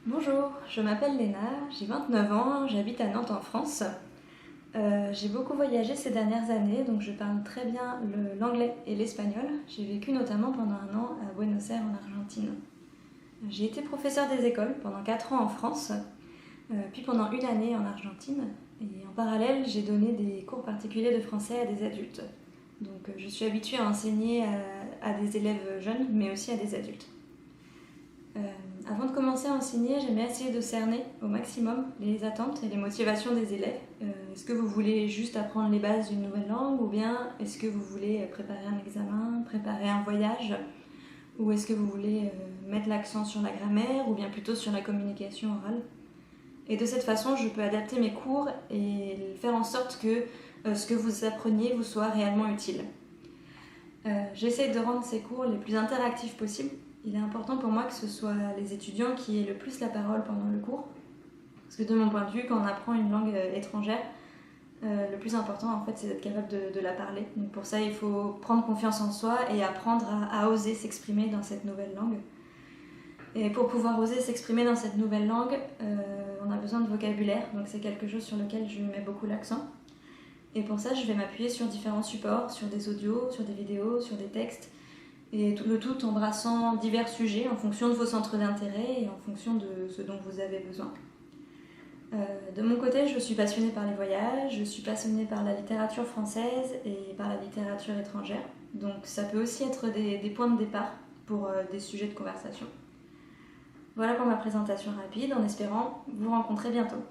Bonjour, je m'appelle Léna, j'ai 29 ans, j'habite à Nantes en France. J'ai beaucoup voyagé ces dernières années, donc je parle très bien l'anglais et l'espagnol. J'ai vécu notamment pendant un an à Buenos Aires en Argentine. J'ai été professeur des écoles pendant 4 ans en France, puis pendant une année en Argentine. Et en parallèle, j'ai donné des cours particuliers de français à des adultes. Donc je suis habituée à enseigner à des élèves jeunes, mais aussi à des adultes. Euh, Avant de commencer à enseigner, j'aimais essayer de cerner au maximum les attentes et les motivations des élèves. Est-ce que vous voulez juste apprendre les bases d'une nouvelle langue, ou bien est-ce que vous voulez préparer un examen, préparer un voyage, ou est-ce que vous voulez mettre l'accent sur la grammaire, ou bien plutôt sur la communication orale? Et de cette façon, je peux adapter mes cours et faire en sorte que ce que vous appreniez vous soit réellement utile. J'essaie de rendre ces cours les plus interactifs possibles. Il est important pour moi que ce soit les étudiants qui aient le plus la parole pendant le cours. Parce que de mon point de vue, quand on apprend une langue étrangère, le plus important en fait c'est d'être capable de la parler. Donc pour ça il faut prendre confiance en soi et apprendre à oser s'exprimer dans cette nouvelle langue. Et pour pouvoir oser s'exprimer dans cette nouvelle langue, on a besoin de vocabulaire, donc c'est quelque chose sur lequel je mets beaucoup l'accent. Et pour ça je vais m'appuyer sur différents supports, sur des audios, sur des vidéos, sur des textes, et le tout embrassant divers sujets en fonction de vos centres d'intérêt et en fonction de ce dont vous avez besoin. De mon côté, je suis passionnée par les voyages, je suis passionnée par la littérature française et par la littérature étrangère. Donc ça peut aussi être des points de départ pour des sujets de conversation. Voilà pour ma présentation rapide, en espérant vous rencontrer bientôt.